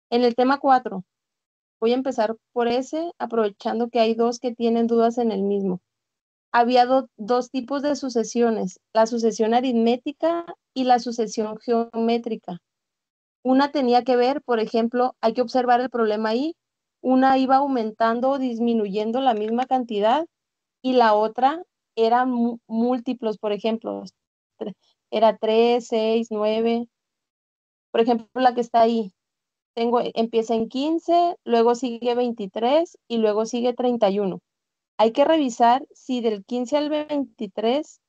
En el tema 4, voy a empezar por ese, aprovechando que hay dos que tienen dudas en el mismo. Había dos tipos de sucesiones, la sucesión aritmética y la sucesión geométrica. Una tenía que ver, por ejemplo, hay que observar el problema ahí, una iba aumentando o disminuyendo la misma cantidad y la otra eran múltiplos, por ejemplo, era 3, 6, 9. Por ejemplo, la que está ahí, empieza en 15, luego sigue 23 y luego sigue 31. Hay que revisar si del 15 al 23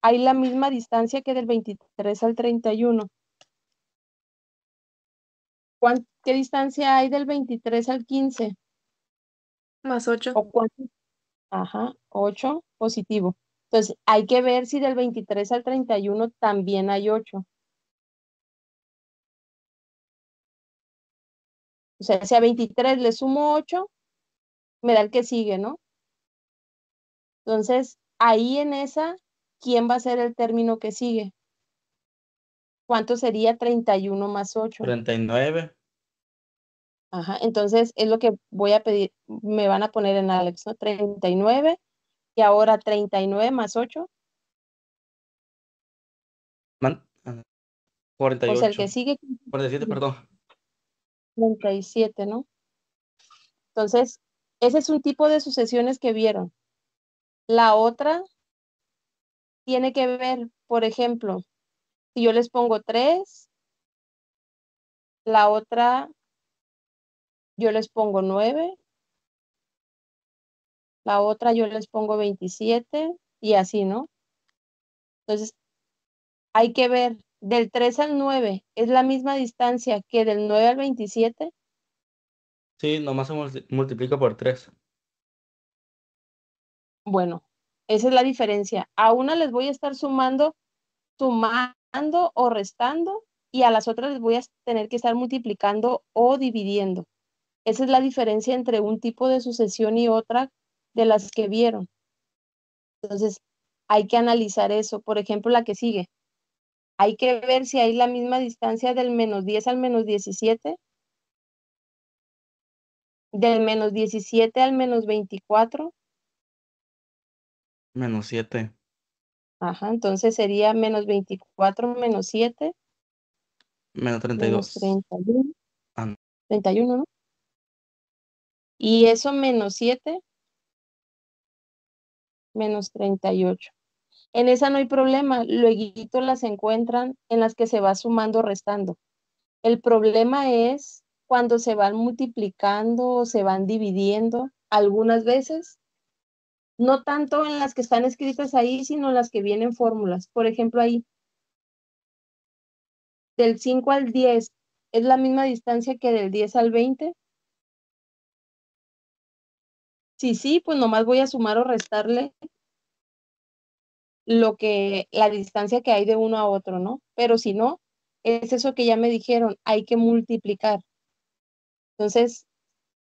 hay la misma distancia que del 23 al 31. ¿Qué distancia hay del 23 al 15? Más 8. ¿O cuánto? Ajá, 8, positivo. Entonces, hay que ver si del 23 al 31 también hay 8. O sea, si a 23 le sumo 8, me da el que sigue, ¿no? Entonces, ahí en esa, ¿quién va a ser el término que sigue? ¿Cuánto sería 31 más 8? 39. Ajá, entonces es lo que voy a pedir, me van a poner en Alex, ¿no? 39 y ahora 39 más 8, o sea, el 48. que sigue 47, perdón. 37, ¿no? Entonces, ese es un tipo de sucesiones que vieron. La otra tiene que ver, por ejemplo, si yo les pongo 3, la otra yo les pongo 9, la otra yo les pongo 27 y así, ¿no? Entonces, hay que ver, del 3 al 9, ¿es la misma distancia que del 9 al 27? Sí, nomás se multiplica por 3. Bueno, esa es la diferencia. A una les voy a estar sumando o restando, y a las otras les voy a tener que estar multiplicando o dividiendo. Esa es la diferencia entre un tipo de sucesión y otra de las que vieron. Entonces, hay que analizar eso. Por ejemplo, la que sigue. Hay que ver si hay la misma distancia del menos 10 al menos 17, del menos 17 al menos 24. Menos 7. Ajá, entonces sería menos 24 menos 7 Menos menos 32. 31, Ah, no. 31, ¿no? Y eso menos 7 menos 38. En esa no hay problema, luego las encuentran en las que se va sumando o restando. El problema es cuando se van multiplicando o se van dividiendo, algunas veces, no tanto en las que están escritas ahí, sino en las que vienen fórmulas. Por ejemplo, ahí, del 5 al 10, ¿es la misma distancia que del 10 al 20? Si sí, pues nomás voy a sumar o restarle la distancia que hay de uno a otro, ¿no? Pero si no, es eso que ya me dijeron, hay que multiplicar. Entonces,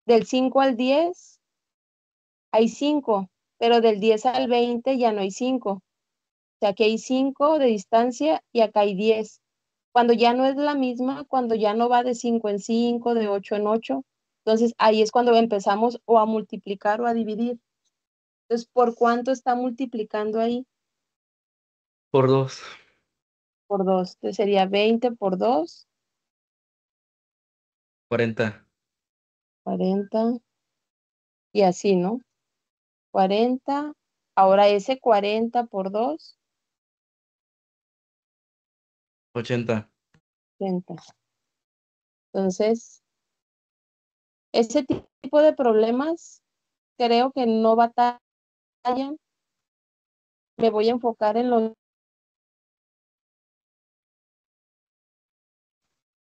del 5 al 10 hay 5, pero del 10 al 20 ya no hay 5. O sea, aquí hay 5 de distancia y acá hay 10. Cuando ya no es la misma, cuando ya no va de 5 en 5, de 8 en 8, entonces ahí es cuando empezamos o a multiplicar o a dividir. Entonces, ¿por cuánto está multiplicando ahí? Por 2. Por 2. Entonces sería 20 por 2, 40. 40, y así, ¿no? 40. Ahora ese 40 por 2, 80. 30. Entonces, ese tipo de problemas creo que no batallan. Me voy a enfocar en los...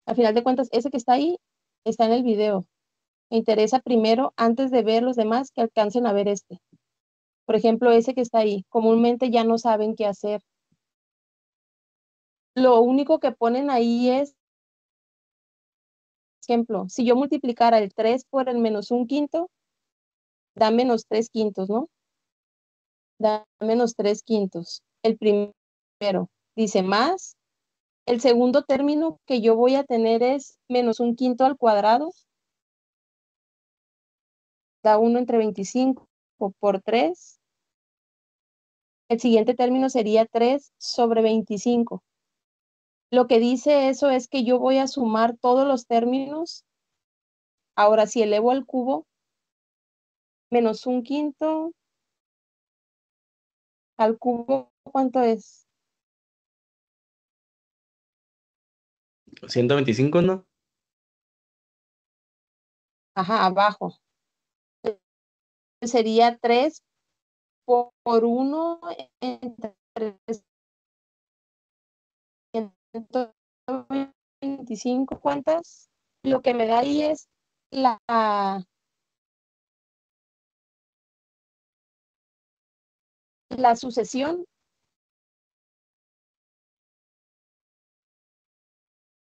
Al final de cuentas, ese que está ahí está en el video. Me interesa primero, antes de ver los demás, que alcancen a ver este. Por ejemplo, ese que está ahí. Comúnmente ya no saben qué hacer. Lo único que ponen ahí es, ejemplo, si yo multiplicara el 3 por el menos un quinto, da menos 3 quintos, ¿no? Da menos 3 quintos. El primero dice más, El segundo término que yo voy a tener es menos un quinto al cuadrado, da 1 entre 25 por 3. El siguiente término sería 3 sobre 25. Lo que dice eso es que yo voy a sumar todos los términos. Ahora, si elevo al cubo, menos un quinto al cubo, ¿cuánto es? 125, ¿no? Ajá, abajo. Sería 3 por 1 entre 125. ¿Cuántas? Lo que me da ahí es la, la sucesión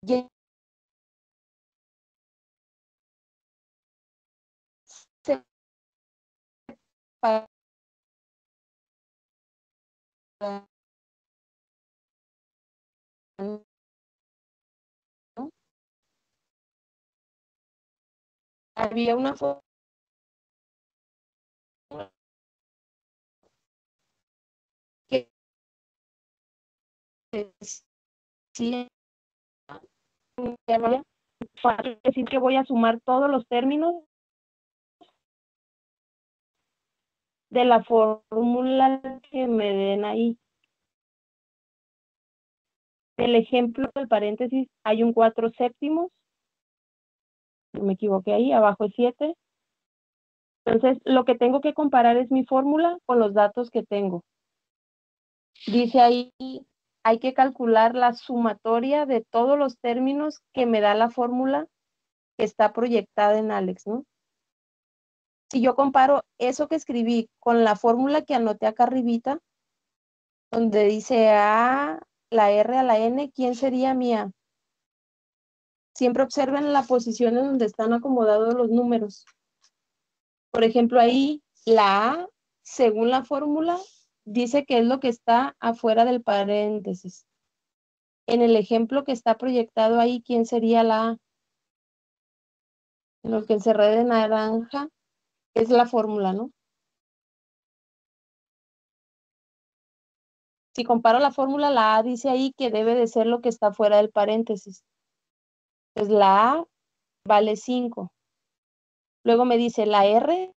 y para ¿no? Había una forma que decía para decir que voy a sumar todos los términos de la fórmula que me den ahí. El ejemplo del paréntesis hay un 4 séptimos, no me equivoqué ahí, abajo es 7. Entonces, lo que tengo que comparar es mi fórmula con los datos que tengo. Dice ahí, hay que calcular la sumatoria de todos los términos que me da la fórmula que está proyectada en Alex, ¿no? Si yo comparo eso que escribí con la fórmula que anoté acá arribita, donde dice A, la R a la N, ¿quién sería mi A? Siempre observen la posición en donde están acomodados los números. Por ejemplo, ahí la A, según la fórmula, dice que es lo que está afuera del paréntesis. En el ejemplo que está proyectado ahí, ¿quién sería la A? En lo que encerré de naranja es la fórmula, ¿no? Si comparo la fórmula, la A dice ahí que debe de ser lo que está fuera del paréntesis. Entonces la A vale 5. Luego me dice la R,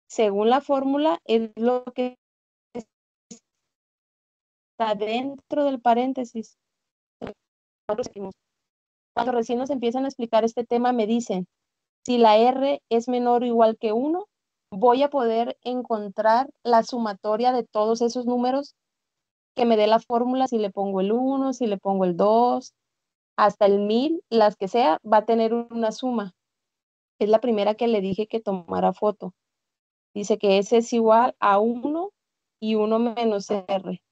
según la fórmula, es lo que está dentro del paréntesis. Cuando recién nos empiezan a explicar este tema, me dicen, si la R es menor o igual que 1, voy a poder encontrar la sumatoria de todos esos números que me dé la fórmula. Si le pongo el 1, si le pongo el 2, hasta el 1000, las que sea, va a tener una suma. Es la primera que le dije que tomara foto. Dice que S es igual a 1 y 1 menos R.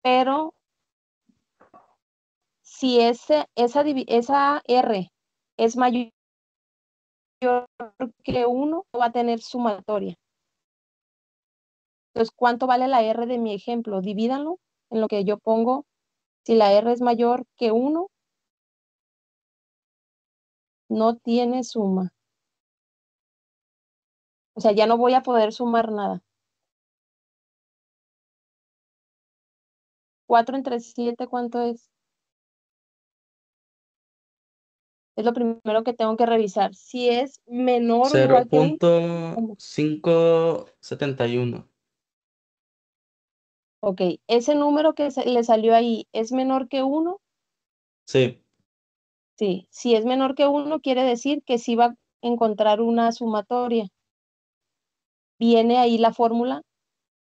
Pero si esa R es mayor que 1, va a tener sumatoria. Entonces, ¿cuánto vale la R de mi ejemplo? Divídanlo en lo que yo pongo. Si la R es mayor que 1, no tiene suma. O sea, ya no voy a poder sumar nada. 4 entre 7, ¿cuánto es? Es lo primero que tengo que revisar. Si es menor o Cero igual que 1. punto cinco setenta y uno. Ok, ese número que le salió ahí es menor que 1. Sí, Sí, si es menor que 1, quiere decir que sí va a encontrar una sumatoria. Viene ahí la fórmula,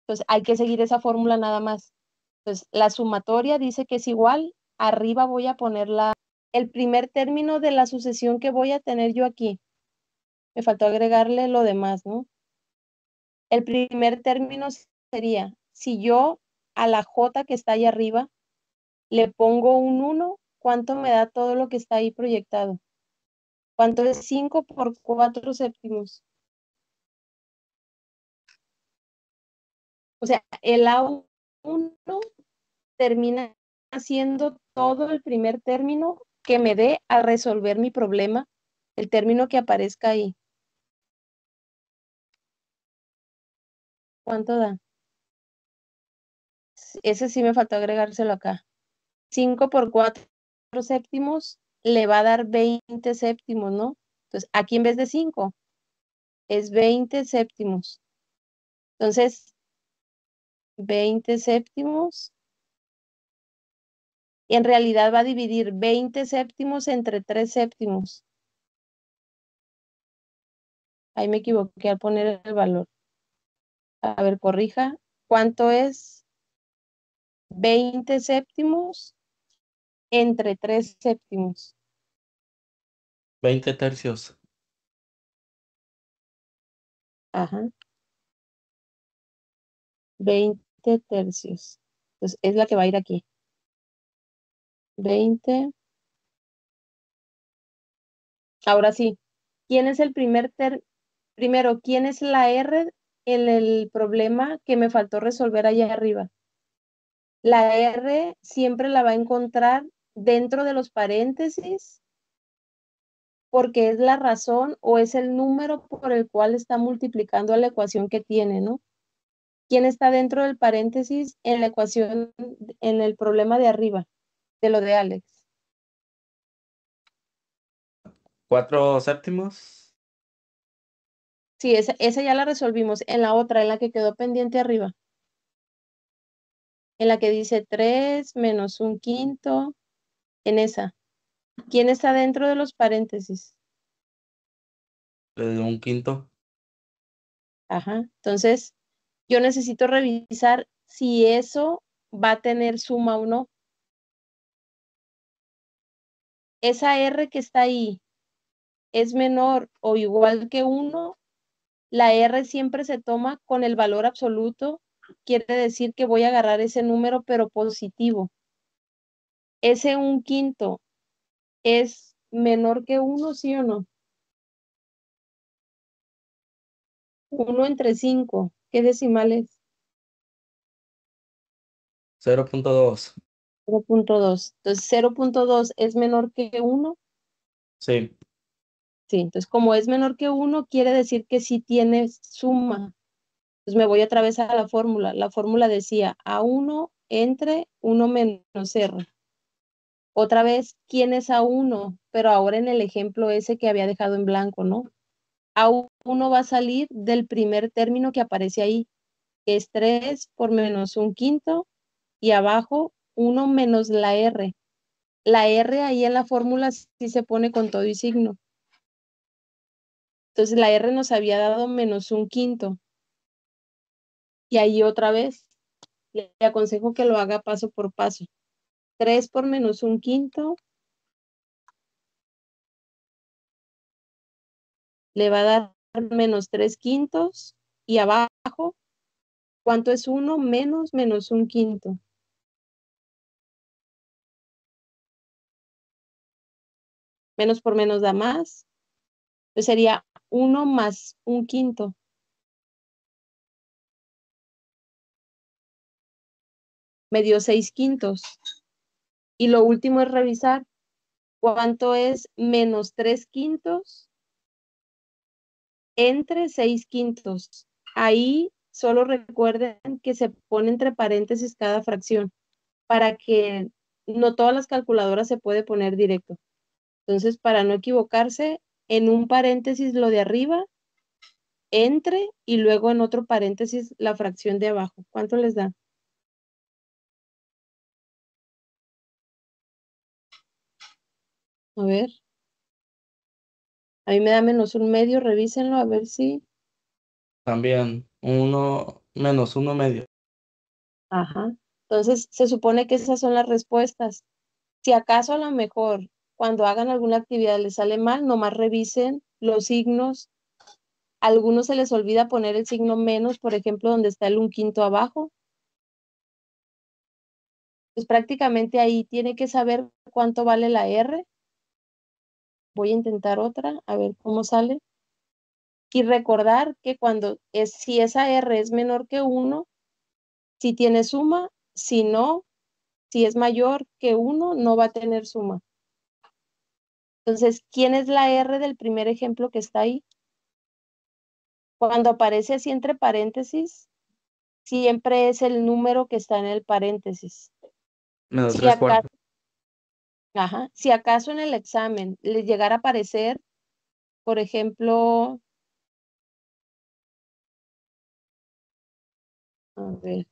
entonces hay que seguir esa fórmula nada más. Entonces, la sumatoria dice que es igual, arriba voy a poner el primer término de la sucesión que voy a tener yo aquí. Me faltó agregarle lo demás, ¿no? El primer término sería, si yo a la J que está ahí arriba le pongo un 1, ¿cuánto me da todo lo que está ahí proyectado? ¿Cuánto es 5 por 4 séptimos? O sea, el A1 termina haciendo todo el primer término que me dé a resolver mi problema, el término que aparezca ahí. ¿Cuánto da? Ese sí me faltó agregárselo acá. 5 por 4 séptimos le va a dar 20 séptimos, ¿no? Entonces, aquí en vez de 5, es 20 séptimos. Entonces, 20 séptimos. En realidad va a dividir 20 séptimos entre 3 séptimos. Ahí me equivoqué al poner el valor. A ver, corrija. ¿Cuánto es 20 séptimos entre 3 séptimos? 20 tercios. Ajá. 20 tercios. Entonces, es la que va a ir aquí. 20. Ahora sí. ¿Quién es el primero, quién es la R en el problema que me faltó resolver allá arriba? La R siempre la va a encontrar dentro de los paréntesis porque es la razón o es el número por el cual está multiplicando a la ecuación que tiene, ¿no? ¿Quién está dentro del paréntesis en la ecuación, en el problema de arriba, de lo de Alex? 4 séptimos. Sí, esa ya la resolvimos. En la otra, en la que quedó pendiente arriba, en la que dice 3 menos un quinto, en esa. ¿Quién está dentro de los paréntesis? Un quinto. Ajá. Entonces, yo necesito revisar si eso va a tener suma o no. Esa R que está ahí es menor o igual que 1, la R siempre se toma con el valor absoluto, quiere decir que voy a agarrar ese número pero positivo. Ese un quinto es menor que 1, ¿sí o no? 1 entre 5, ¿qué decimal es? 0.2. 0.2. Entonces 0.2 es menor que 1. Sí. Sí, entonces como es menor que 1, quiere decir que sí tiene suma. Entonces me voy otra vez a la fórmula. La fórmula decía A1 entre 1 menos R. Otra vez, ¿quién es A1? Pero ahora en el ejemplo ese que había dejado en blanco, ¿no? A1 va a salir del primer término que aparece ahí, que es 3 por menos un quinto, y abajo 1 menos la R. La R ahí en la fórmula sí se pone con todo y signo. Entonces la R nos había dado menos un quinto. Y ahí otra vez, le aconsejo que lo haga paso por paso. 3 por menos un quinto le va a dar menos 3 quintos. Y abajo, ¿cuánto es 1 menos un quinto? Menos por menos da más. Entonces sería 1 más un quinto. Me dio 6 quintos. Y lo último es revisar cuánto es menos 3 quintos entre 6 quintos. Ahí solo recuerden que se pone entre paréntesis cada fracción para que no todas las calculadoras se puede poner directo. Entonces, para no equivocarse, en un paréntesis lo de arriba, entre y luego en otro paréntesis la fracción de abajo. ¿Cuánto les da? A ver. A mí me da menos un medio, revísenlo a ver si. También 1 menos 1 medio. Ajá. Entonces, se supone que esas son las respuestas. Si acaso a lo mejor cuando hagan alguna actividad les sale mal, nomás revisen los signos. A algunos se les olvida poner el signo menos, por ejemplo, donde está el un quinto abajo. Pues prácticamente ahí tiene que saber cuánto vale la R. Voy a intentar otra, a ver cómo sale. Y recordar que si esa R es menor que 1, si tiene suma, si no, Si es mayor que 1, no va a tener suma. Entonces, ¿quién es la R del primer ejemplo que está ahí? Cuando aparece así entre paréntesis, siempre es el número que está en el paréntesis. Menos Si 3 acaso, cuartos. si acaso en el examen les llegara a aparecer, por ejemplo, a ver,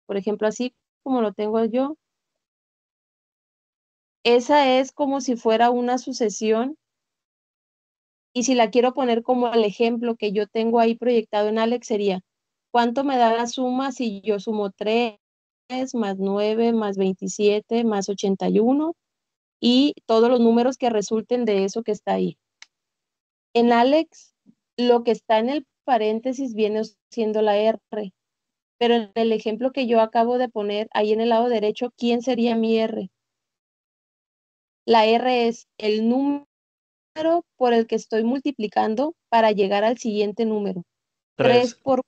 por ejemplo, así como lo tengo yo, esa es como si fuera una sucesión. Y si la quiero poner como el ejemplo que yo tengo ahí proyectado en Alex, sería, ¿cuánto me da la suma si yo sumo 3 más 9 más 27 más 81 y todos los números que resulten de eso que está ahí? En Alex, lo que está en el paréntesis viene siendo la R, pero en el ejemplo que yo acabo de poner ahí en el lado derecho, ¿quién sería mi R? La R es el número por el que estoy multiplicando para llegar al siguiente número. 3 3. por,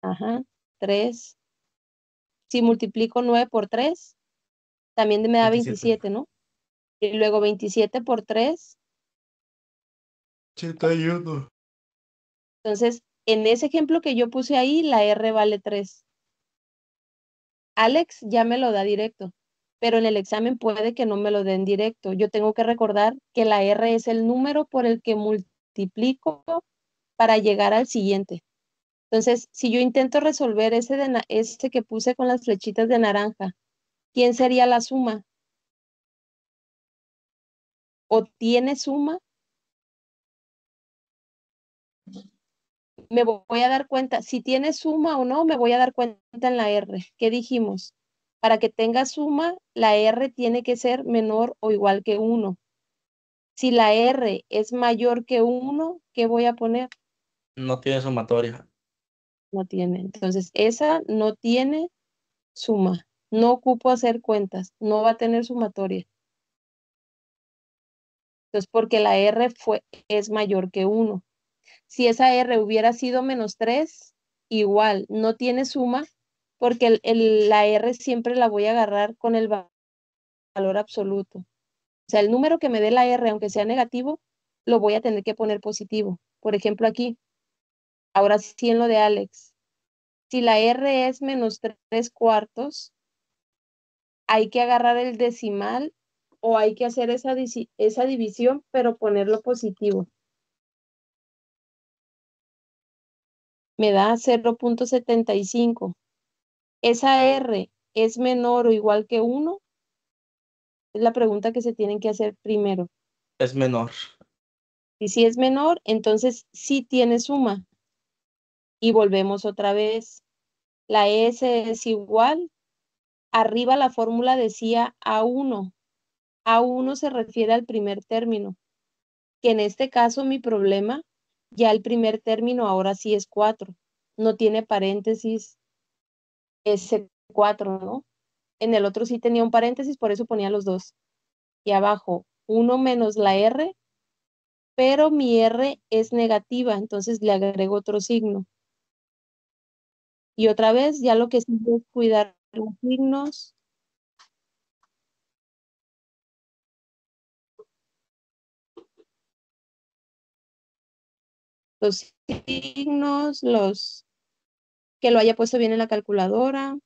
ajá, 3. Si multiplico 9 por 3, también me da 27. 27, ¿no? Y luego 27 por 3. 81. Entonces, en ese ejemplo que yo puse ahí, la R vale 3. Alex ya me lo da directo, pero en el examen puede que no me lo den directo. Yo tengo que recordar que la R es el número por el que multiplico para llegar al siguiente. Entonces, si yo intento resolver ese que puse con las flechitas de naranja, ¿quién sería la suma? ¿O tiene suma? Me voy a dar cuenta, si tiene suma o no, me voy a dar cuenta en la R. ¿Qué dijimos? Para que tenga suma, la R tiene que ser menor o igual que 1. Si la R es mayor que 1, ¿qué voy a poner? No tiene sumatoria. No tiene. Entonces, esa no tiene suma. No ocupo hacer cuentas. No va a tener sumatoria. Entonces, porque la R es mayor que 1. Si esa R hubiera sido -3, igual, no tiene suma, porque la R siempre la voy a agarrar con el valor absoluto. O sea, el número que me dé la R, aunque sea negativo, lo voy a tener que poner positivo. Por ejemplo, aquí, ahora sí en lo de Alex. Si la R es -3 cuartos, hay que agarrar el decimal o hay que hacer esa división, pero ponerlo positivo. Me da 0.75. ¿Esa R es menor o igual que 1? Es la pregunta que se tienen que hacer primero. Es menor. Y si es menor, entonces sí tiene suma. Y volvemos otra vez. La S es igual. Arriba la fórmula decía A1. A1 se refiere al primer término, que en este caso mi problema, ya el primer término ahora sí es 4. No tiene paréntesis S4, ¿no? En el otro sí tenía un paréntesis, por eso ponía los dos. Y abajo, 1 menos la R, pero mi R es negativa, entonces le agrego otro signo. Y otra vez, ya lo que sigue es cuidar los signos. Los signos, que lo haya puesto bien en la calculadora,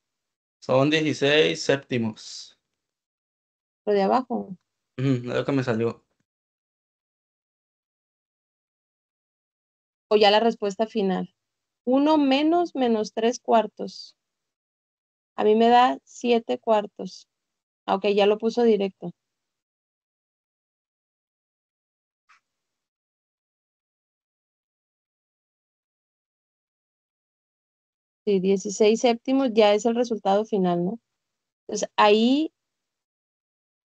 Son 16 séptimos. lo de abajo. Es lo que me salió. O ya la respuesta final. 1 menos -3 cuartos. A mí me da 7 cuartos. Aunque ya lo puso directo. Sí, 16 séptimos ya es el resultado final, ¿no? Entonces ahí,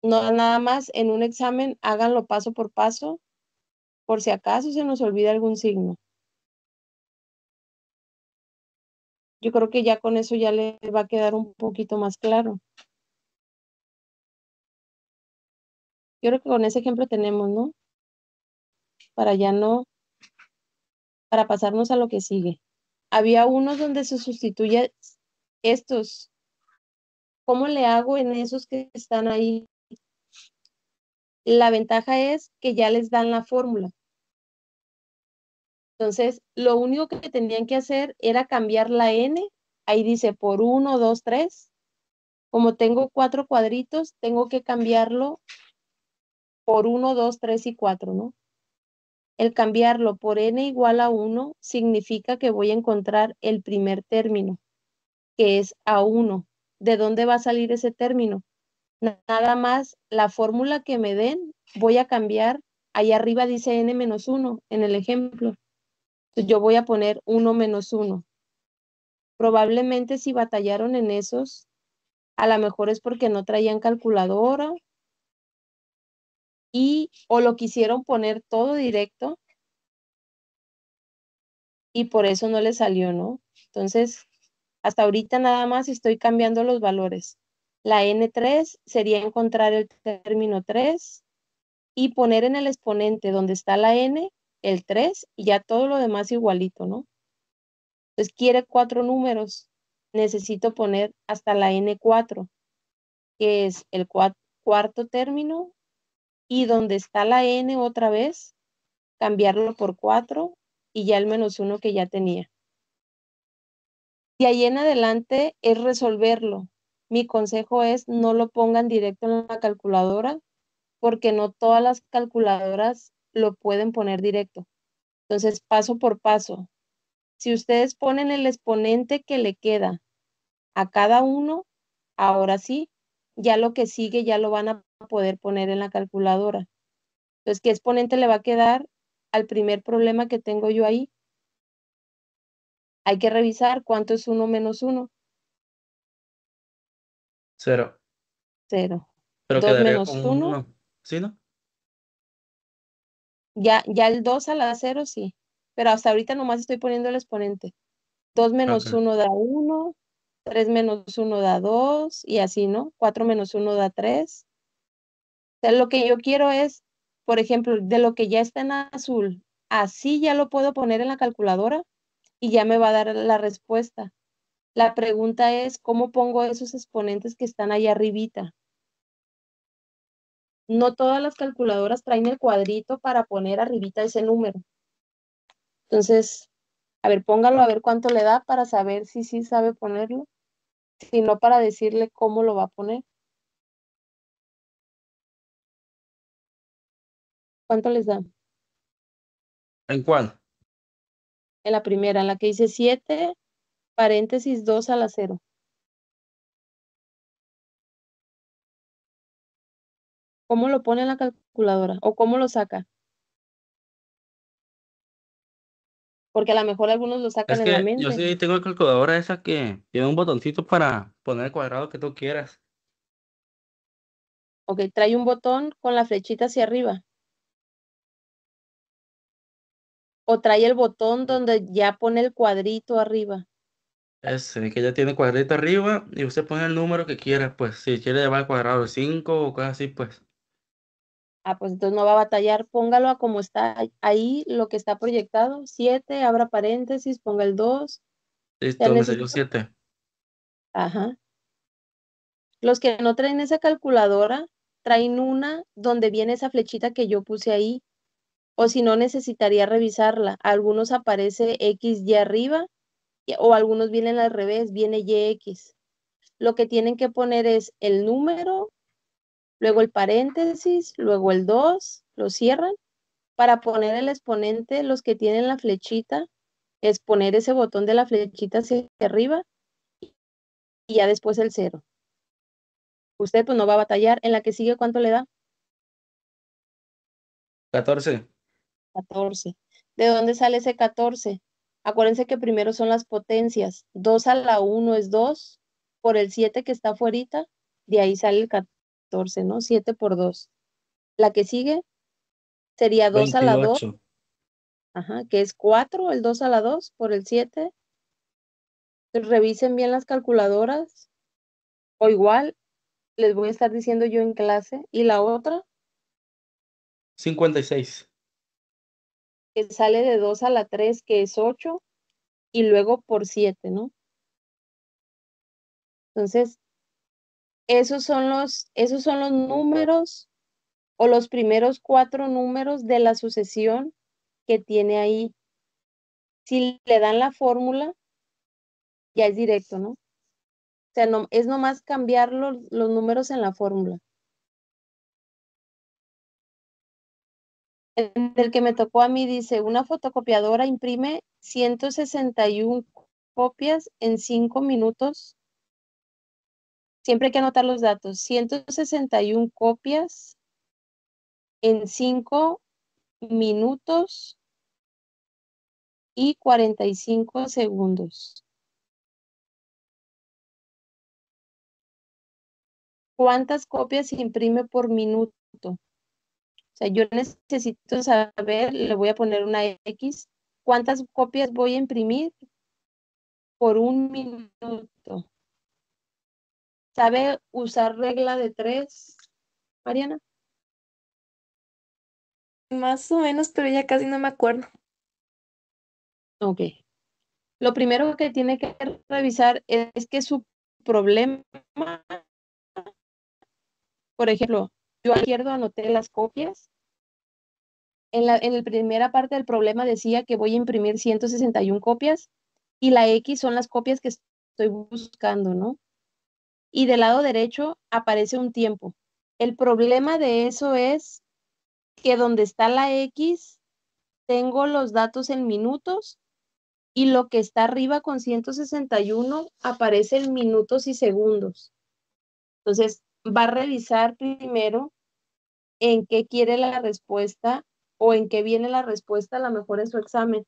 no nada más en un examen, háganlo paso por paso, por si acaso se nos olvida algún signo. Yo creo que ya con eso ya le va a quedar un poquito más claro. Yo creo que con ese ejemplo tenemos, ¿no? Para ya no, para pasarnos a lo que sigue. Había unos donde se sustituye estos, ¿cómo le hago en esos que están ahí? La ventaja es que ya les dan la fórmula. Entonces, lo único que tenían que hacer era cambiar la n. Ahí dice por 1, 2, 3. Como tengo 4 cuadritos, tengo que cambiarlo por 1, 2, 3 y 4, ¿no? El cambiarlo por n igual a 1 significa que voy a encontrar el primer término, que es A1. ¿De dónde va a salir ese término? Nada más la fórmula que me den, voy a cambiar. Ahí arriba dice n-1 en el ejemplo. Entonces yo voy a poner 1 menos 1. Probablemente si batallaron en esos, a lo mejor es porque no traían calculadora o lo quisieron poner todo directo y por eso no le salió, ¿no? Entonces, hasta ahorita nada más estoy cambiando los valores. La N3 sería encontrar el término 3 y poner en el exponente donde está la N, el 3 y ya todo lo demás igualito, ¿no? Entonces quiere 4 números. Necesito poner hasta la N4, que es el cuarto término, y donde está la N otra vez, cambiarlo por 4 y ya el -1 que ya tenía. De ahí en adelante es resolverlo. Mi consejo es no lo pongan directo en la calculadora porque no todas las calculadoras lo pueden poner directo. Entonces, paso por paso. Si ustedes ponen el exponente que le queda a cada uno, ahora sí, ya lo que sigue ya lo van a poder poner en la calculadora. Entonces, ¿qué exponente le va a quedar al primer problema que tengo yo ahí? Hay que revisar cuánto es 1 menos 1. 0. 0. Pero 2 quedaría menos con 1. 1. ¿Sí, no? Ya el 2 a la 0 sí. Pero hasta ahorita nomás estoy poniendo el exponente. 2 menos Ok. 1 da 1. 3 menos 1 da 2. Y así, ¿no? 4 menos 1 da 3. O sea, lo que yo quiero es, por ejemplo, de lo que ya está en azul, así ya lo puedo poner en la calculadora y ya me va a dar la respuesta. La pregunta es, ¿cómo pongo esos exponentes que están ahí arribita? No todas las calculadoras traen el cuadrito para poner arribita ese número. Entonces, a ver, póngalo a ver cuánto le da para saber si sí sabe ponerlo, si no para decirle cómo lo va a poner. ¿Cuánto les da? ¿En cuál? En la primera, en la que dice 7, paréntesis 2 a la 0. ¿Cómo lo pone en la calculadora? ¿O cómo lo saca? Porque a lo mejor algunos lo sacan Es en la que yo mente. sí tengo la calculadora esa que tiene un botoncito para poner el cuadrado que tú quieras. Ok, trae un botón con la flechita hacia arriba. O trae el botón donde ya pone el cuadrito arriba. Ese que ya tiene cuadrito arriba y usted pone el número que quiera, pues si quiere llevar el cuadrado de 5 o cosas así, pues Ah, pues entonces no va a batallar. Póngalo a como está ahí, lo que está proyectado. 7, abra paréntesis, ponga el 2. Ya listo, me salió necesito. 7. Ajá. Los que no traen esa calculadora, traen una donde viene esa flechita que yo puse ahí. O si no, necesitaría revisarla. Algunos aparece XY arriba o algunos vienen al revés, viene YX. Lo que tienen que poner es el número, luego el paréntesis, luego el 2, lo cierran. Para poner el exponente, los que tienen la flechita, es poner ese botón de la flechita hacia arriba y ya después el 0. Usted pues no va a batallar. En la que sigue, ¿cuánto le da? 14. 14. ¿De dónde sale ese 14? Acuérdense que primero son las potencias. 2 a la 1 es 2, por el 7 que está afuerita, de ahí sale el 14, ¿no? 7 por 2. La que sigue sería 2 a la 2, 28. ajá, que es 4, el 2 a la 2 por el 7. Revisen bien las calculadoras, o igual les voy a estar diciendo yo en clase. Y la otra, 56. que sale de 2 a la 3, que es 8, y luego por 7, ¿no? Entonces, esos son los números o los primeros 4 números de la sucesión que tiene ahí. Si le dan la fórmula, ya es directo, ¿no? O sea, no, es nomás cambiar los números en la fórmula. En el que me tocó a mí dice, una fotocopiadora imprime 161 copias en 5 minutos. Siempre hay que anotar los datos. 161 copias en 5 minutos y 45 segundos. ¿Cuántas copias se imprime por minuto? O sea, yo necesito saber, le voy a poner una X, ¿cuántas copias voy a imprimir por un minuto? ¿Sabe usar regla de 3, Mariana? Más o menos, pero ya casi no me acuerdo. Ok. Lo primero que tiene que revisar es que su problema, por ejemplo, yo a la izquierda anoté las copias. En la primera parte del problema decía que voy a imprimir 161 copias y la X son las copias que estoy buscando, ¿no? Y del lado derecho aparece un tiempo. El problema de eso es que donde está la X tengo los datos en minutos y lo que está arriba con 161 aparece en minutos y segundos. Entonces, va a revisar primero en qué quiere la respuesta o en qué viene la respuesta a lo mejor en su examen.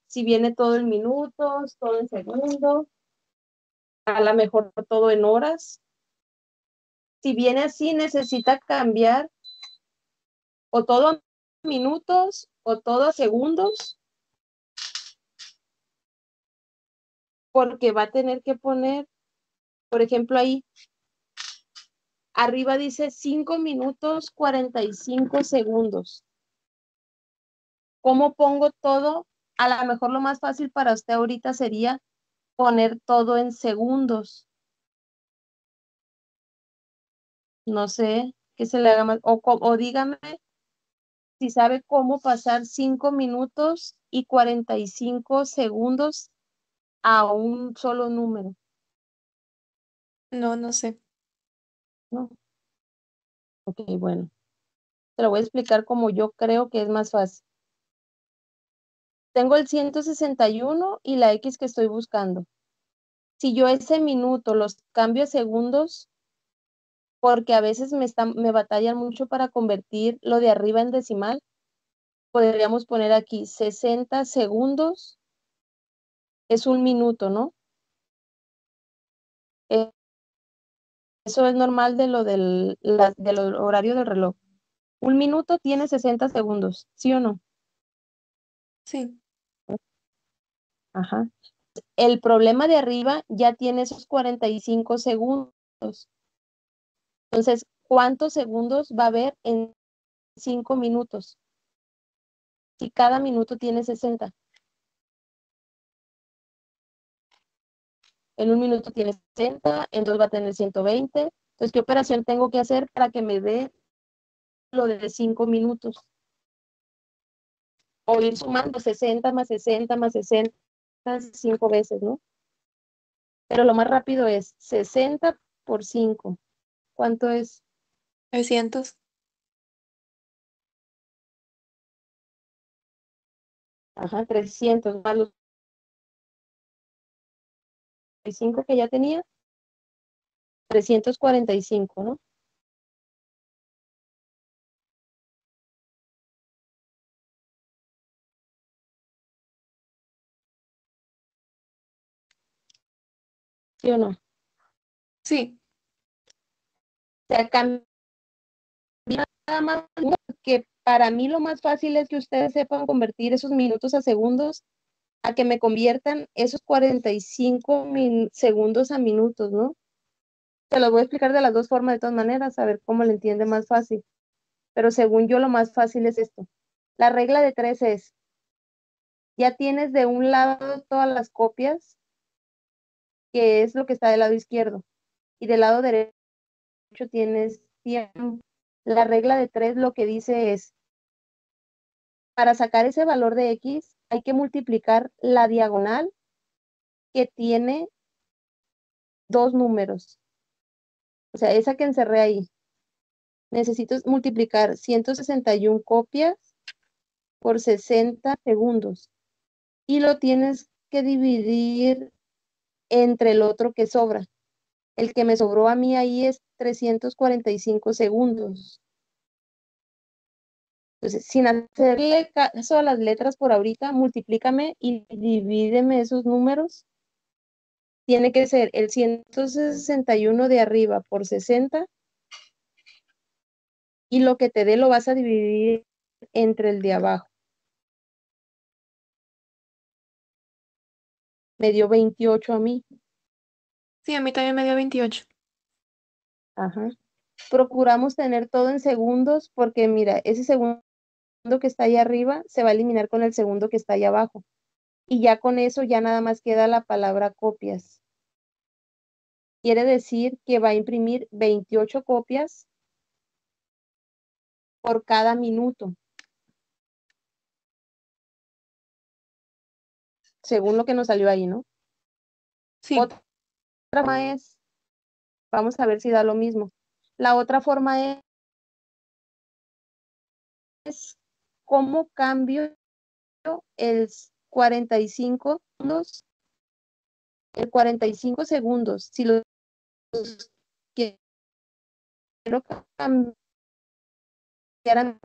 Si viene todo en minutos, todo en segundos, a lo mejor todo en horas. Si viene así, necesita cambiar o todo a minutos o todo a segundos, porque va a tener que poner, por ejemplo, ahí arriba dice 5 minutos 45 segundos. ¿Cómo pongo todo? A lo mejor lo más fácil para usted ahorita sería poner todo en segundos. No sé qué se le haga más. O dígame si sabe cómo pasar 5 minutos y 45 segundos a un solo número, No, no sé. ¿no? Ok, bueno. Te lo voy a explicar como yo creo que es más fácil. Tengo el 161 y la X que estoy buscando. Si yo ese minuto los cambio a segundos, porque a veces me batallan mucho para convertir lo de arriba en decimal, podríamos poner aquí 60 segundos es un minuto, ¿no? Eh, Eso es normal de del horario del reloj. Un minuto tiene 60 segundos, ¿sí o no? Sí. Ajá. El problema de arriba ya tiene esos 45 segundos. Entonces, ¿cuántos segundos va a haber en 5 minutos? Si cada minuto tiene 60. En un minuto tiene 60, en dos va a tener 120. Entonces, ¿qué operación tengo que hacer para que me dé lo de 5 minutos? O ir sumando 60 más 60 más 60 5 veces, ¿no? Pero lo más rápido es 60 por 5. ¿Cuánto es? 300. Ajá, 300 más los 5 que ya tenía, 345, ¿no? ¿Sí o no? O Sí. sea, cambia nada más que para mí lo más fácil es que ustedes sepan convertir esos minutos a segundos, a que me conviertan esos 45 segundos a minutos, ¿no? Te los voy a explicar de las dos formas de todas maneras, a ver cómo le entiende más fácil. Pero según yo lo más fácil es esto. La regla de 3 es, ya tienes de un lado todas las copias, que es lo que está del lado izquierdo. y del lado derecho tienes tiempo. La regla de 3 lo que dice es, para sacar ese valor de X, hay que multiplicar la diagonal que tiene dos números. O sea, esa que encerré ahí. Necesito multiplicar 161 copias por 60 segundos. Y lo tienes que dividir entre el otro que sobra. El que me sobró a mí ahí es 345 segundos. Entonces, sin hacerle caso a las letras por ahorita, multiplícame y divídeme esos números. Tiene que ser el 161 de arriba por 60 y lo que te dé lo vas a dividir entre el de abajo. Me dio 28 a mí. Sí, a mí también me dio 28. Ajá. Procuramos tener todo en segundos porque mira, ese segundo que está ahí arriba se va a eliminar con el segundo que está ahí abajo. Y ya con eso ya nada más queda la palabra copias. Quiere decir que va a imprimir 28 copias por cada minuto, según lo que nos salió ahí, ¿no? Sí. Otra forma es, vamos a ver si da lo mismo. La otra forma es cómo cambio el 45 segundos, el 45 segundos, si los quiero cambiar a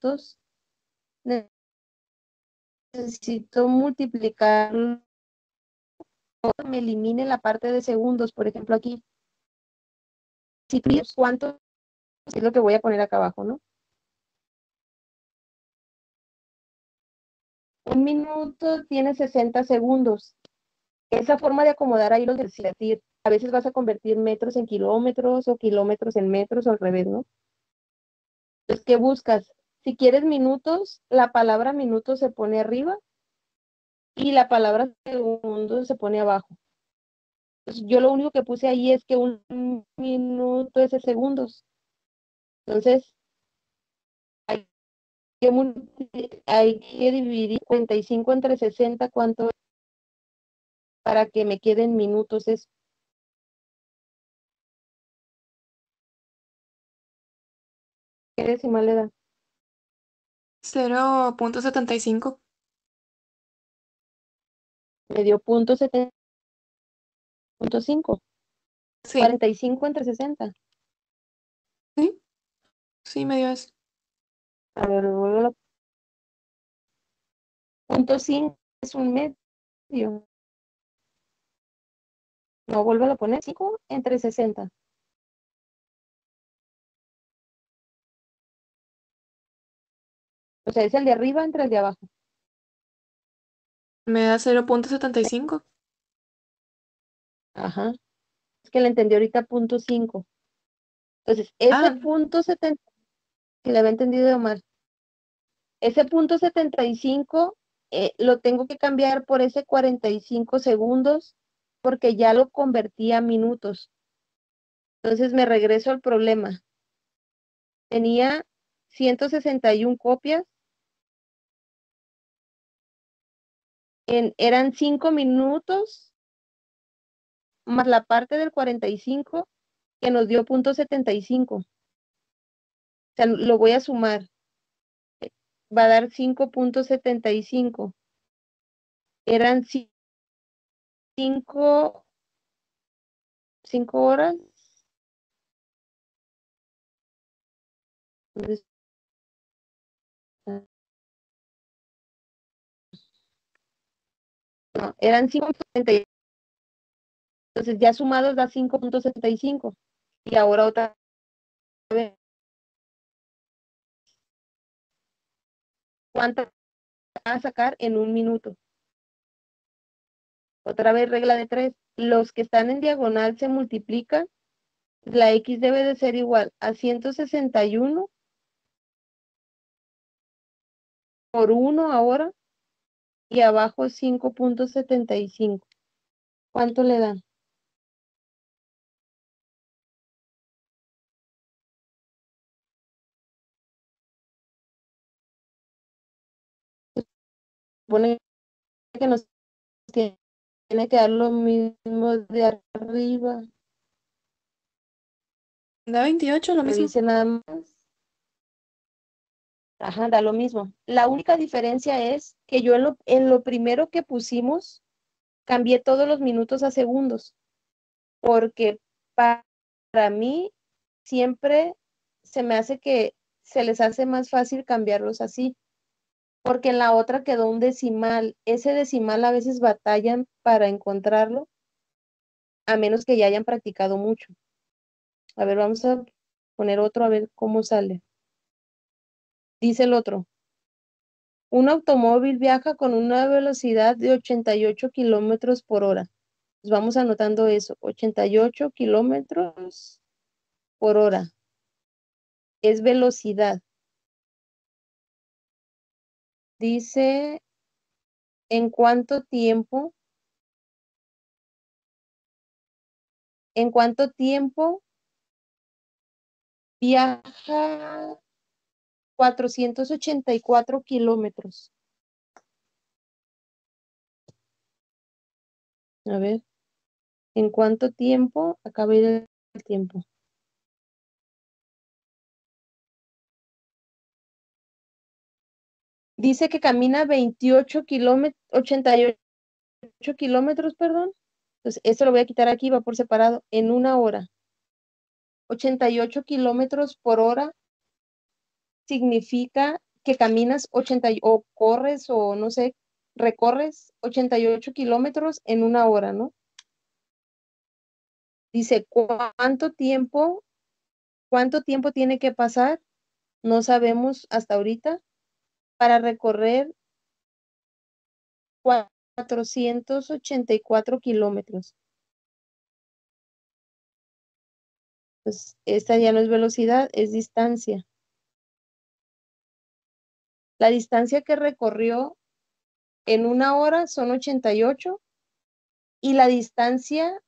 minutos, necesito multiplicar, me elimine la parte de segundos, por ejemplo aquí, si cuánto es lo que voy a poner acá abajo, ¿no? Un minuto tiene 60 segundos. Esa forma de acomodar ahí los decir, a veces vas a convertir metros en kilómetros o kilómetros en metros o al revés, ¿no? Entonces, ¿qué buscas? Si quieres minutos, la palabra minutos se pone arriba y la palabra segundos se pone abajo. Entonces, yo lo único que puse ahí es que un minuto es de segundos. Entonces, hay hay que dividir 45 entre 60, ¿cuánto es? Para que me queden minutos eso. ¿Qué decimal le da? 0.75. Me dio punto 70.5. Sí. 45 entre 60. Sí, sí, me dio eso. A ver, vuelvo a punto 5 es un medio. No, vuelvo a poner 5 entre 60. O sea, es el de arriba entre el de abajo. Me da 0.75. Ajá. Es que le entendí ahorita punto 5. Entonces, ese Ah, punto 70, si le había entendido mal, ese punto 75 lo tengo que cambiar por ese 45 segundos porque ya lo convertí a minutos. Entonces me regreso al problema. Tenía 161 copias, eran 5 minutos más la parte del 45 que nos dio punto 75. O sea, lo voy a sumar. Va a dar 5.75. Eran 5 horas. No, eran 5.75. Entonces ya sumados da 5.75. Y ahora otra vez, ¿cuánto va a sacar en un minuto? Otra vez regla de 3. Los que están en diagonal se multiplican. La X debe de ser igual a 161 por 1 ahora y abajo 5.75. ¿Cuánto le dan? Supone que nos tiene que dar lo mismo de arriba. Da 28 lo Me mismo. dice nada más. Ajá, da lo mismo. La única diferencia es que yo en lo primero que pusimos cambié todos los minutos a segundos, porque para mí siempre se me hace que se les hace más fácil cambiarlos así, porque en la otra quedó un decimal. Ese decimal a veces batallan para encontrarlo, a menos que ya hayan practicado mucho. A ver, vamos a poner otro a ver cómo sale. Dice el otro. Un automóvil viaja con una velocidad de 88 kilómetros por hora. Pues vamos anotando eso, 88 kilómetros por hora. Es velocidad. Dice, ¿en cuánto tiempo? ¿En cuánto tiempo viaja 484 kilómetros? A ver, ¿en cuánto tiempo? Acaba de ir el tiempo. Dice que camina 28 kilómetros, 88 kilómetros, perdón. Entonces, esto lo voy a quitar aquí, va por separado, en una hora. 88 kilómetros por hora significa que caminas 80 o corres o no sé, recorres 88 kilómetros en una hora, ¿no? Dice, cuánto tiempo tiene que pasar? No sabemos hasta ahorita para recorrer 484 kilómetros. Pues esta ya no es velocidad, es distancia. La distancia que recorrió en una hora son 88 y la distancia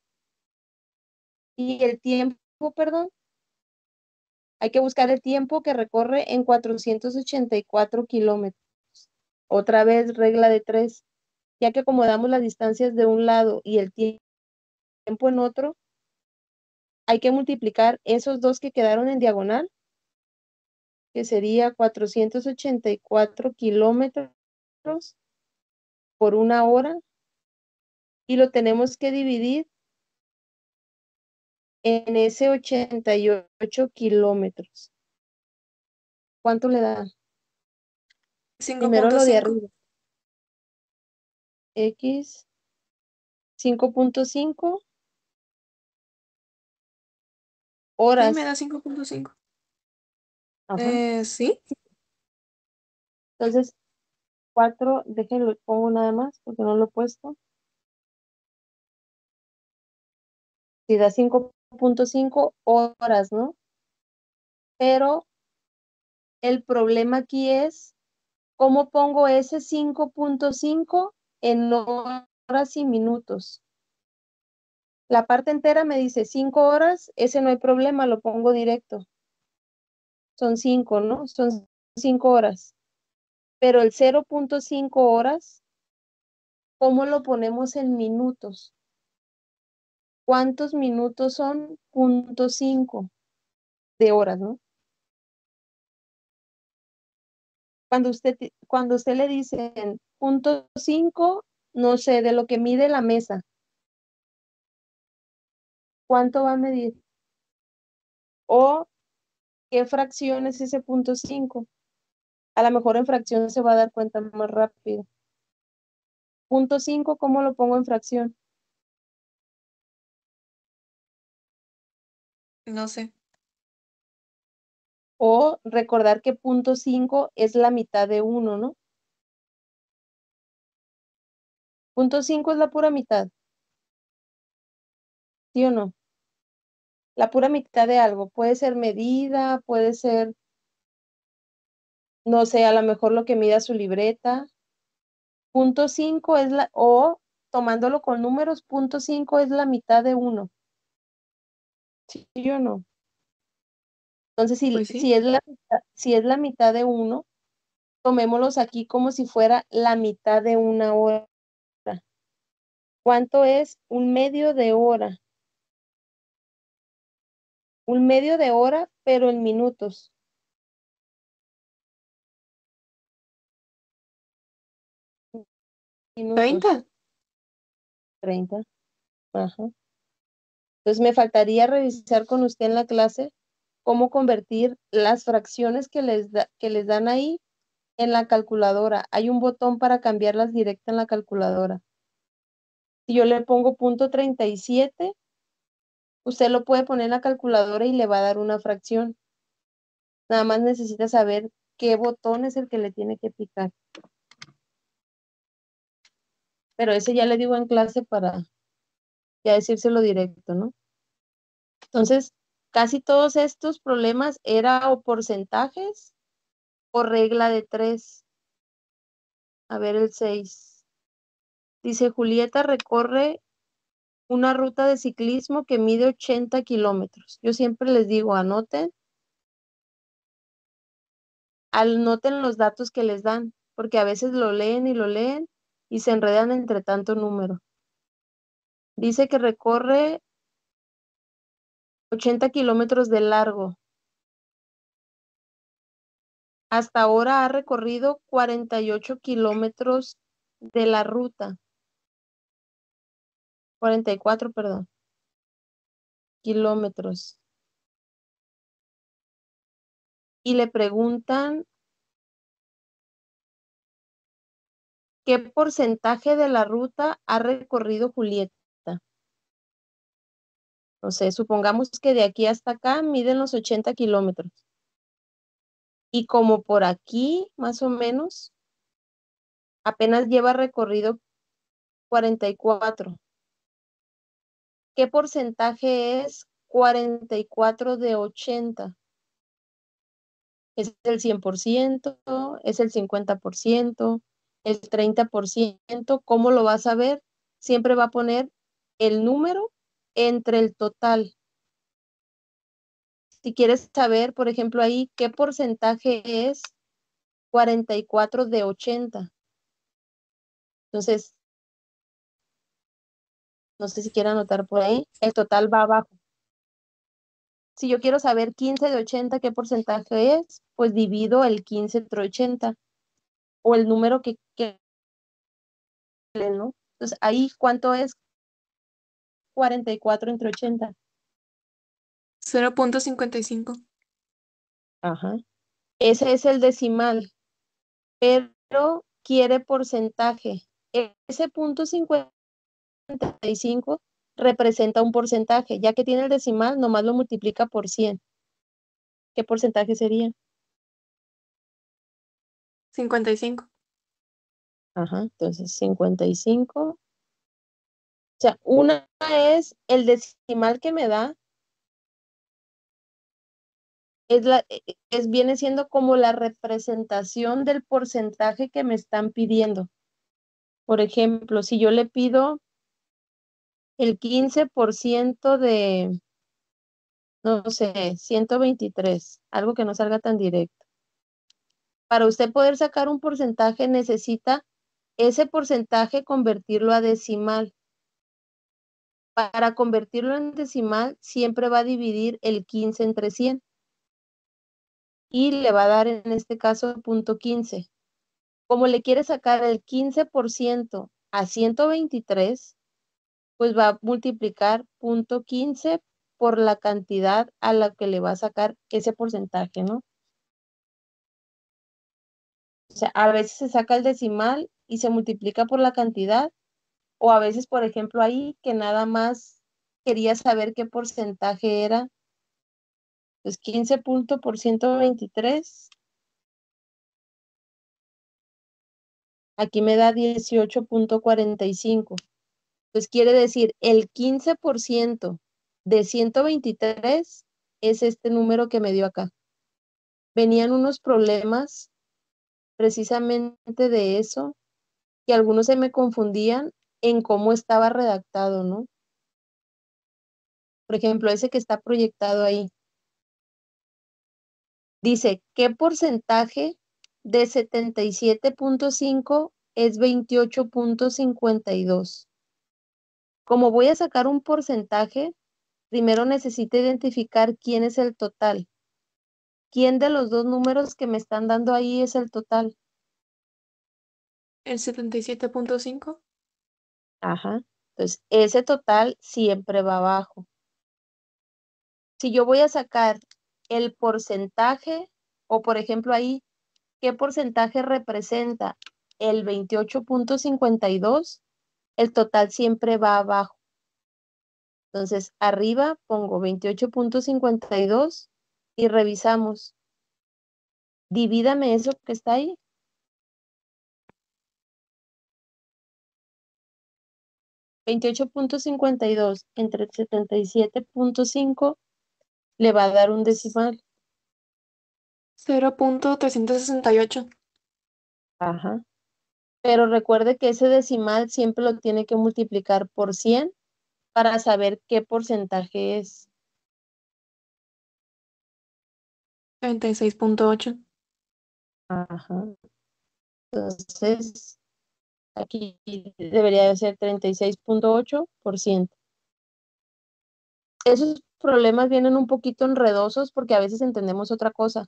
y el tiempo, perdón, hay que buscar el tiempo que recorre en 484 kilómetros. Otra vez, regla de 3, ya que acomodamos las distancias de un lado y el tiempo en otro, hay que multiplicar esos dos que quedaron en diagonal, que sería 484 kilómetros por una hora, y lo tenemos que dividir en ese 88 kilómetros. ¿Cuánto le da? Primero lo de 5.5. arriba. X 5.5 Sí, me horas. da 5.5. Ajá. Sí. Entonces, 4, déjenlo, pongo nada más porque no lo he puesto. Si da 5.5 horas, ¿no? Pero el problema aquí es cómo pongo ese 5.5 en horas y minutos. La parte entera me dice 5 horas, ese no hay problema, lo pongo directo. Son 5, ¿no? Son 5 horas. Pero el 0.5 horas, ¿cómo lo ponemos en minutos? ¿Cuántos minutos son? 0.5 de horas, ¿no? Cuando usted le dicen 0.5, no sé, de lo que mide la mesa, ¿cuánto va a medir? O qué fracción es ese 0.5. A lo mejor en fracción se va a dar cuenta más rápido. 0.5, ¿cómo lo pongo en fracción? No sé. O recordar que 0.5 es la mitad de 1, ¿no? 0.5 es la pura mitad, ¿sí o no? La pura mitad de algo. Puede ser medida, puede ser, no sé, a lo mejor lo que mida su libreta. 0.5 es o tomándolo con números, 0.5 es la mitad de 1. ¿Sí o no? Entonces, Pues si sí. es la mitad de 1, tomémoslos aquí como si fuera la mitad de una hora. ¿Cuánto es un medio de hora? Un medio de hora, pero en minutos. Minutos, 30. 30. Ajá. Entonces me faltaría revisar con usted en la clase cómo convertir las fracciones que les dan ahí en la calculadora. Hay un botón para cambiarlas directa en la calculadora. Si yo le pongo .37, usted lo puede poner en la calculadora y le va a dar una fracción. Nada más necesita saber qué botón es el que le tiene que picar. Pero ese ya le digo en clase para ya decírselo directo, ¿no? Entonces, casi todos estos problemas era o porcentajes o regla de 3. A ver el 6. Dice, Julieta recorre una ruta de ciclismo que mide 80 kilómetros. Yo siempre les digo, anoten los datos que les dan, porque a veces lo leen y se enredan entre tanto número. Dice que recorre 80 kilómetros de largo. Hasta ahora ha recorrido 48 kilómetros de la ruta. 44, perdón, kilómetros. Y le preguntan qué porcentaje de la ruta ha recorrido Julieta. No sé, supongamos que de aquí hasta acá miden los 80 kilómetros. Y como por aquí, más o menos, apenas lleva recorrido 44. ¿Qué porcentaje es 44 de 80? ¿Es el 100%? ¿Es el 50%? ¿El 30%? ¿Cómo lo vas a ver? Siempre va a poner el número entre el total. Si quieres saber, por ejemplo, ahí, ¿qué porcentaje es 44 de 80? Entonces, no sé si quieren anotar por ahí, el total va abajo. Si yo quiero saber 15 de 80, ¿qué porcentaje es? Pues divido el 15 entre 80, o el número que ¿no? Entonces, ahí, ¿cuánto es 44 entre 80? 0.55. Ajá. Ese es el decimal, pero quiere porcentaje. Ese .55 representa un porcentaje. Ya que tiene el decimal, nomás lo multiplica por 100. ¿Qué porcentaje sería? 55. Ajá, entonces 55. O sea, una es el decimal que me da, viene siendo como la representación del porcentaje que me están pidiendo. Por ejemplo, si yo le pido el 15% de, no sé, 123, algo que no salga tan directo. Para usted poder sacar un porcentaje, necesita ese porcentaje convertirlo a decimal. Para convertirlo en decimal, siempre va a dividir el 15 entre 100. Y le va a dar, en este caso, .15. Como le quiere sacar el 15% a 123, pues va a multiplicar .15 por la cantidad a la que le va a sacar ese porcentaje, ¿no? O sea, a veces se saca el decimal y se multiplica por la cantidad, o a veces, por ejemplo, ahí que nada más quería saber qué porcentaje era, pues 15 punto por 123, aquí me da 18.45. Pues quiere decir, el 15% de 123 es este número que me dio acá. Venían unos problemas precisamente de eso, que algunos se me confundían en cómo estaba redactado, ¿no? Por ejemplo, ese que está proyectado ahí. Dice, ¿qué porcentaje de 77.5 es 28.52? Como voy a sacar un porcentaje, primero necesito identificar quién es el total. ¿Quién de los dos números que me están dando ahí es el total? El 77.5. Ajá. Entonces, ese total siempre va abajo. Si yo voy a sacar el porcentaje, o por ejemplo ahí, ¿qué porcentaje representa el 28.52? El total siempre va abajo. Entonces, arriba pongo 28.52 y revisamos. Divídame eso que está ahí. 28.52 entre 77.5 le va a dar un decimal. 0.368. Ajá. Pero recuerde que ese decimal siempre lo tiene que multiplicar por 100 para saber qué porcentaje es. 36.8. Ajá. Entonces, aquí debería de ser 36.8%. Esos problemas vienen un poquito enredosos porque a veces entendemos otra cosa.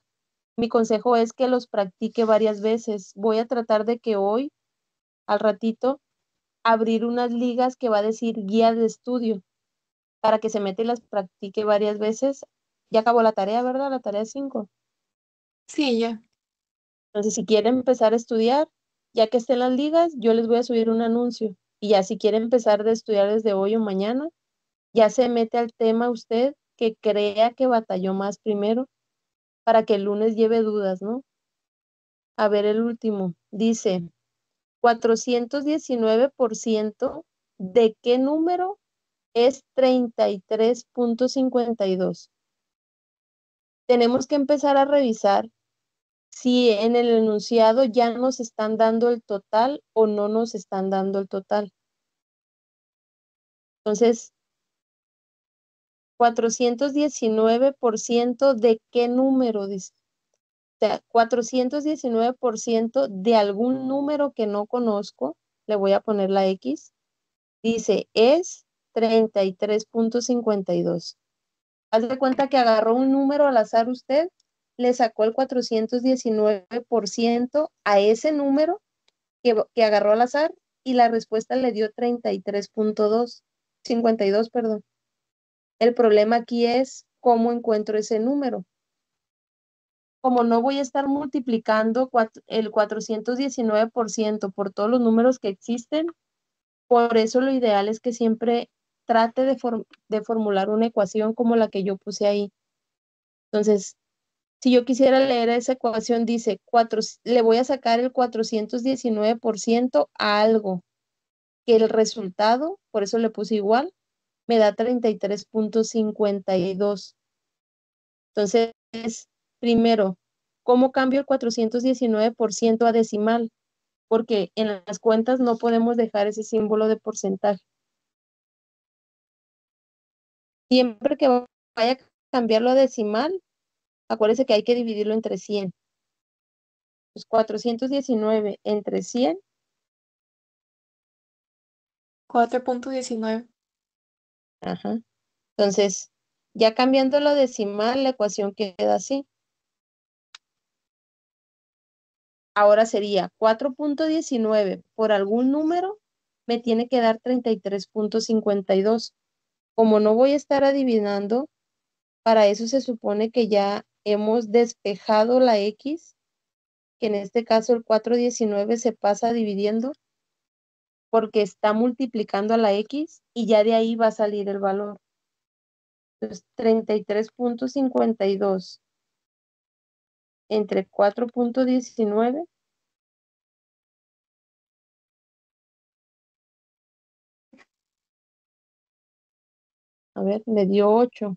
Mi consejo es que los practique varias veces. Voy a tratar de que hoy, al ratito, abrir unas ligas que va a decir guía de estudio para que se meta y las practique varias veces. Ya acabó la tarea, ¿verdad? La tarea 5. Sí, ya. Entonces, si quiere empezar a estudiar, ya que estén las ligas, yo les voy a subir un anuncio. Y ya si quiere empezar a estudiar desde hoy o mañana, ya se mete al tema usted que crea que batalló más primero para que el lunes lleve dudas, ¿no? A ver, el último. Dice, 419% ¿de qué número es 33.52? Tenemos que empezar a revisar si en el enunciado ya nos están dando el total o no nos están dando el total. Entonces, 419% ¿de qué número? Dice. O sea, 419% de algún número que no conozco, le voy a poner la X, dice es 33.52. Haz de cuenta que agarró un número al azar usted, le sacó el 419% a ese número que agarró al azar y la respuesta le dio 33.2, 52, perdón. El problema aquí es cómo encuentro ese número. Como no voy a estar multiplicando el 419% por todos los números que existen, por eso lo ideal es que siempre trate de formular una ecuación como la que yo puse ahí. Entonces, si yo quisiera leer esa ecuación, dice, le voy a sacar el 419% a algo, que el resultado, por eso le puse igual, me da 33.52. Entonces, primero, ¿cómo cambio el 419% a decimal? Porque en las cuentas no podemos dejar ese símbolo de porcentaje. Siempre que vaya a cambiarlo a decimal, acuérdese que hay que dividirlo entre 100. Pues 419 entre 100. 4.19. Ajá. Entonces, ya cambiándolo a decimal, la ecuación queda así. Ahora sería 4.19 por algún número, me tiene que dar 33.52. Como no voy a estar adivinando, para eso se supone que ya hemos despejado la X, que en este caso el 419 se pasa dividiendo porque está multiplicando a la X y ya de ahí va a salir el valor. Entonces, 33.52 entre 4.19. A ver, me dio 8.